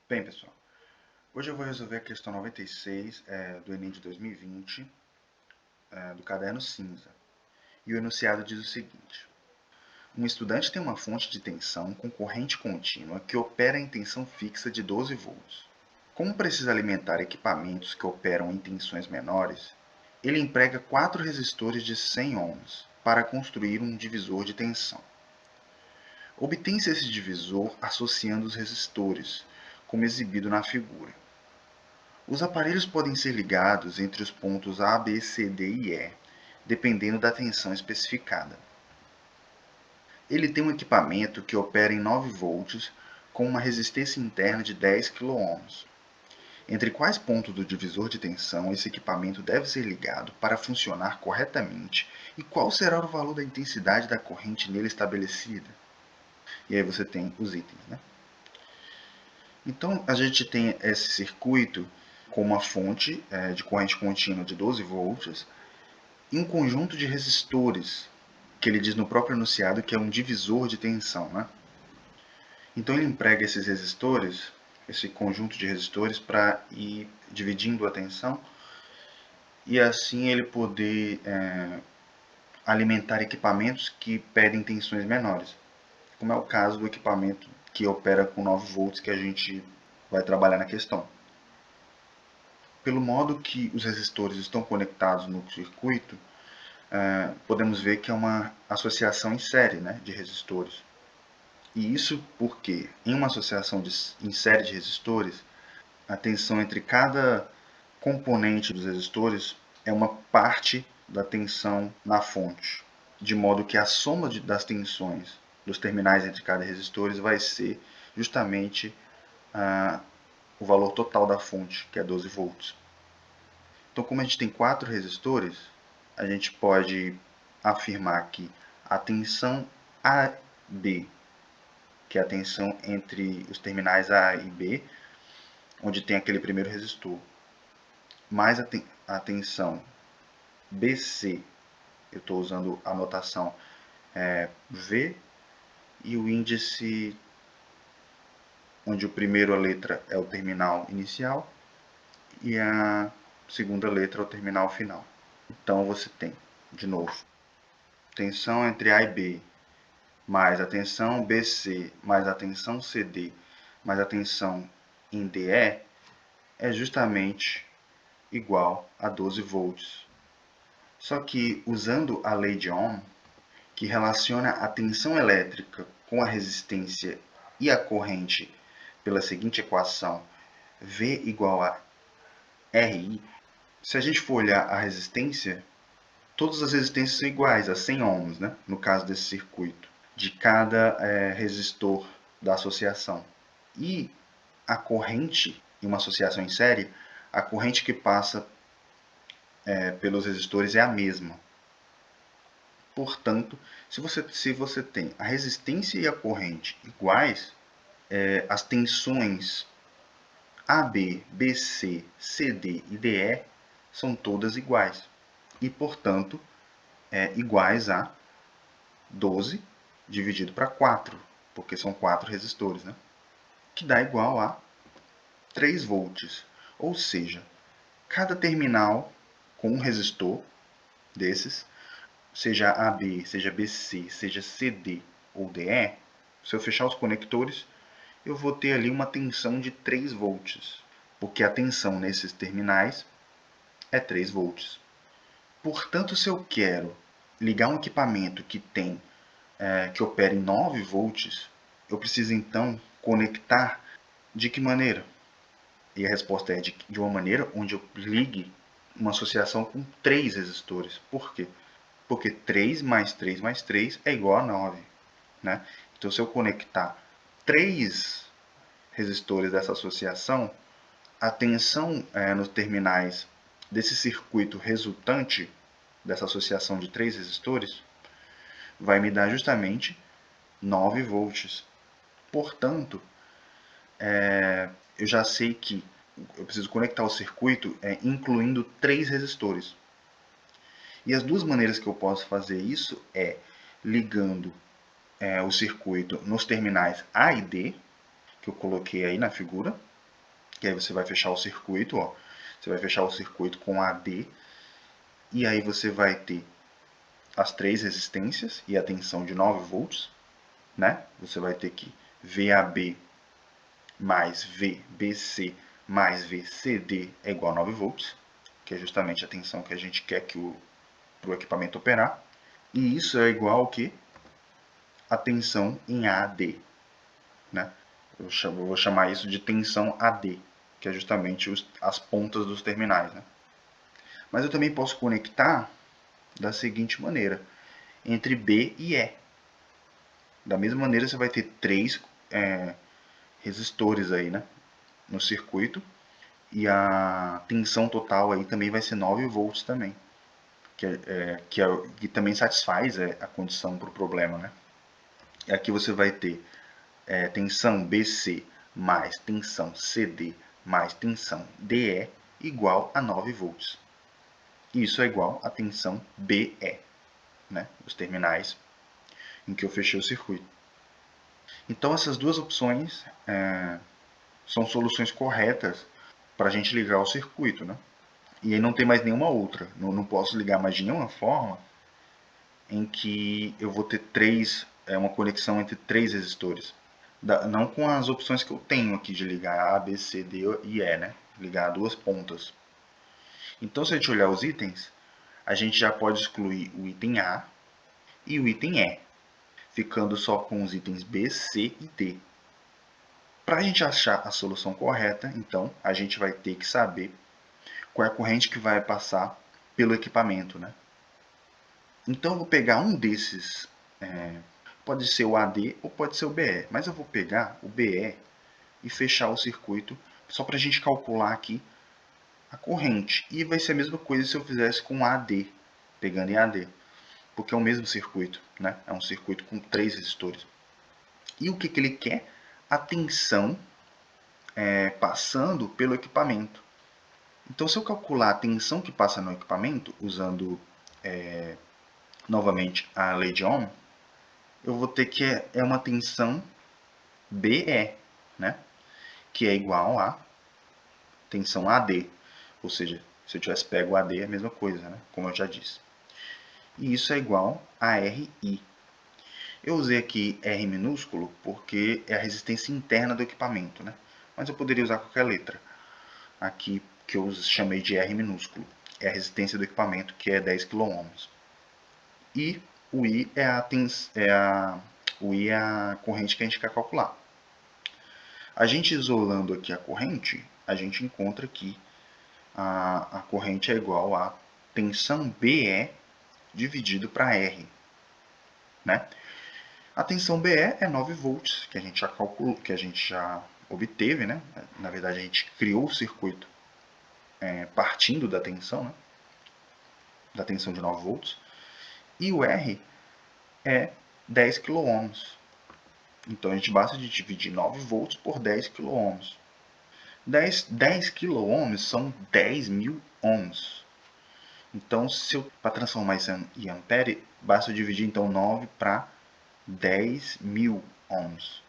Bem, pessoal, hoje eu vou resolver a questão 96 do Enem de 2020, do caderno cinza. E o enunciado diz o seguinte: um estudante tem uma fonte de tensão com corrente contínua que opera em tensão fixa de 12 volts. Como precisa alimentar equipamentos que operam em tensões menores, ele emprega 4 resistores de 100 ohms para construir um divisor de tensão. Obtém-se esse divisor associando os resistores, como exibido na figura. Os aparelhos podem ser ligados entre os pontos A, B, C, D e E, dependendo da tensão especificada. Ele tem um equipamento que opera em 9 volts com uma resistência interna de 10 kΩ. Entre quais pontos do divisor de tensão esse equipamento deve ser ligado para funcionar corretamente e qual será o valor da intensidade da corrente nele estabelecida? E aí você tem os itens, né? Então, a gente tem esse circuito com uma fonte de corrente contínua de 12 volts e um conjunto de resistores, que ele diz no próprio enunciado que é um divisor de tensão, né? Então, ele emprega esses resistores, esse conjunto de resistores, para ir dividindo a tensão e assim ele poder alimentar equipamentos que pedem tensões menores, como é o caso do equipamento que opera com 9 volts que a gente vai trabalhar na questão. Pelo modo que os resistores estão conectados no circuito, podemos ver que é uma associação em série, né, de resistores. E isso porque, em uma associação em série de resistores, a tensão entre cada componente dos resistores é uma parte da tensão na fonte, de modo que a soma das tensões dos terminais entre cada resistores vai ser justamente o valor total da fonte, que é 12 volts. Então, como a gente tem 4 resistores, a gente pode afirmar que a tensão AB, que é a tensão entre os terminais A e B, onde tem aquele primeiro resistor, mais a tensão BC, eu estou usando a notação V, e o índice onde o primeiro letra é o terminal inicial e a segunda letra é o terminal final. Então você tem, de novo, tensão entre A e B, mais a tensão BC, mais a tensão CD, mais a tensão em DE, é justamente igual a 12 volts. Só que usando a lei de Ohm, que relaciona a tensão elétrica com a resistência e a corrente pela seguinte equação, V igual a RI, se a gente for olhar a resistência, todas as resistências são iguais, a 100 ohms, né? No caso desse circuito, de cada resistor da associação. E a corrente, em uma associação em série, a corrente que passa pelos resistores é a mesma. Portanto, se você tem a resistência e a corrente iguais, as tensões AB, BC, CD e DE são todas iguais. E, portanto, iguais a 12 dividido para 4, porque são 4 resistores, né? Que dá igual a 3 volts. Ou seja, cada terminal com um resistor desses, seja AB, seja BC, seja CD ou DE, se eu fechar os conectores, eu vou ter ali uma tensão de 3 volts, porque a tensão nesses terminais é 3 volts. Portanto, se eu quero ligar um equipamento que opera em 9 volts, eu preciso então conectar de que maneira? E a resposta é de uma maneira onde eu ligue uma associação com 3 resistores. Por quê? Porque 3 mais 3 mais 3 é igual a 9. Né? Então, se eu conectar 3 resistores dessa associação, a tensão nos terminais desse circuito resultante dessa associação de 3 resistores vai me dar justamente 9 volts. Portanto, eu já sei que eu preciso conectar o circuito incluindo 3 resistores. E as duas maneiras que eu posso fazer isso é ligando o circuito nos terminais A e D, que eu coloquei aí na figura, que aí você vai fechar o circuito, ó. Você vai fechar o circuito com AD, e aí você vai ter as 3 resistências e a tensão de 9 volts, né? Você vai ter que VAB mais VBC mais VCD é igual a 9 volts, que é justamente a tensão que a gente quer que para o equipamento operar. E isso é igual ao que? A tensão em AD, né? Eu vou chamar isso de tensão AD, que é justamente as pontas dos terminais, né? Mas eu também posso conectar da seguinte maneira, entre B e E. Da mesma maneira, você vai ter 3 resistores aí, né, no circuito, e a tensão total aí também vai ser 9 volts também, que também satisfaz a condição para o problema, né? E aqui você vai ter tensão BC mais tensão CD mais tensão DE igual a 9 volts. Isso é igual a tensão BE, né, os terminais em que eu fechei o circuito. Então essas duas opções são soluções corretas para a gente ligar o circuito, né? E aí não tem mais nenhuma outra. Não posso ligar mais de nenhuma forma em que eu vou ter uma conexão entre 3 resistores. Não com as opções que eu tenho aqui de ligar A, B, C, D e E, né? Ligar 2 pontas. Então, se a gente olhar os itens, a gente já pode excluir o item A e o item E, ficando só com os itens B, C e D. Para a gente achar a solução correta, então, a gente vai ter que saber qual é a corrente que vai passar pelo equipamento, né? Então, eu vou pegar um desses, pode ser o AD ou pode ser o BE, mas eu vou pegar o BE e fechar o circuito só para a gente calcular aqui a corrente. E vai ser a mesma coisa se eu fizesse com AD, pegando em AD, porque é o mesmo circuito, né? É um circuito com 3 resistores. E o que ele quer? A tensão passando pelo equipamento. Então, se eu calcular a tensão que passa no equipamento, usando novamente a lei de Ohm, eu vou ter que é uma tensão BE, né? Que é igual a tensão AD. Ou seja, se eu tivesse pego o AD é a mesma coisa, né? Como eu já disse. E isso é igual a RI. Eu usei aqui R minúsculo porque é a resistência interna do equipamento, né? Mas eu poderia usar qualquer letra. Aqui que eu chamei de R minúsculo é a resistência do equipamento, que é 10 kΩ. E o I o I é a corrente que a gente quer calcular. A gente isolando aqui a corrente, a gente encontra que a corrente é igual a tensão BE dividido para R, né? A tensão BE é 9 volts, que a gente já calculou, que a gente já obteve, né? Na verdade, a gente criou o circuito partindo da tensão, né? Da tensão de 9 volts. E o R é 10 kΩ. Então, a gente basta de dividir 9 volts por 10 kΩ. 10 kΩ são 10.000 ohms. Então, para transformar isso em ampere, basta eu dividir então 9 para 10.000 ohms.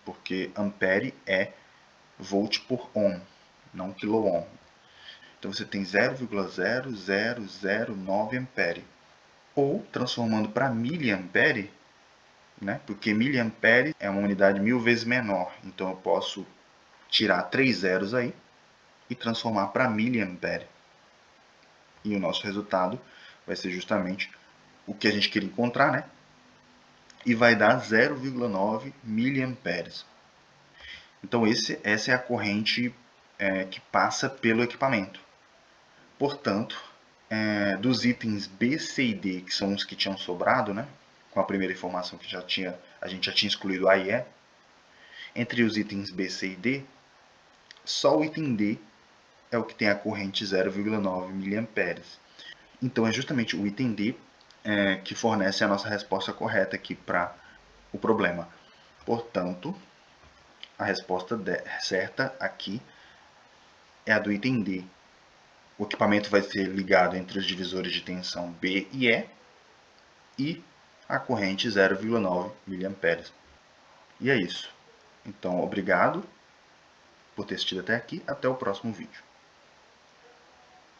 Porque ampere é volt por ohm, não quiloohm. Então você tem 0,0009 ampere. Ou, transformando para miliampere, né? Porque miliampere é uma unidade 1000 vezes menor. Então eu posso tirar 3 zeros aí e transformar para miliampere. E o nosso resultado vai ser justamente o que a gente queria encontrar, né? E vai dar 0,9 miliamperes. Então essa é a corrente que passa pelo equipamento. Portanto, dos itens B, C e D, que são os que tinham sobrado, né? Com a primeira informação que a gente já tinha excluído A e E, entre os itens B, C e D, só o item D é o que tem a corrente 0,9 miliamperes. Então é justamente o item D que fornece a nossa resposta correta aqui para o problema. Portanto, a resposta certa aqui é a do item D. O equipamento vai ser ligado entre os divisores de tensão B e a corrente 0,9 mA. E é isso. Então, obrigado por ter assistido até aqui. Até o próximo vídeo.